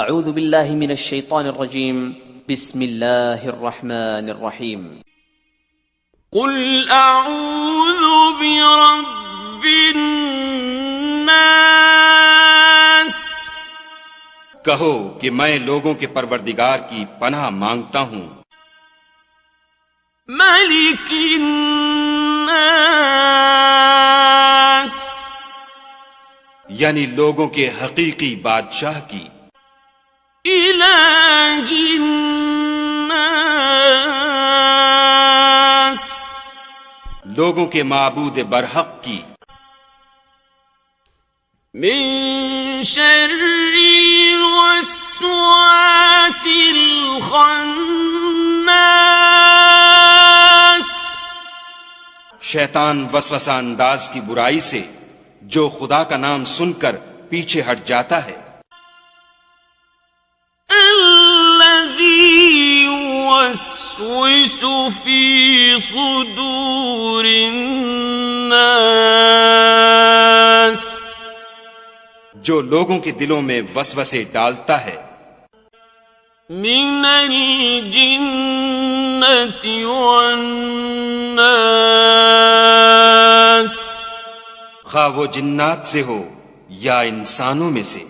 اعوذ باللہ من الشیطان الرجیم بسم اللہ الرحمن الرحیم قل اعوذ برب الناس، کہو کہ میں لوگوں کے پروردگار کی پناہ مانگتا ہوں، ملک الناس، یعنی لوگوں کے حقیقی بادشاہ کی، الہ الناس، لوگوں کے معبود برحق کی، من شر الوسواس الخناس، شیطان وسوسہ انداز کی برائی سے جو خدا کا نام سن کر پیچھے ہٹ جاتا ہے، الذي يوسوس في صدور الناس، جو لوگوں کے دلوں میں وسوسے ڈالتا ہے، من الجنة والناس، خواہ وہ جنات سے ہو یا انسانوں میں سے۔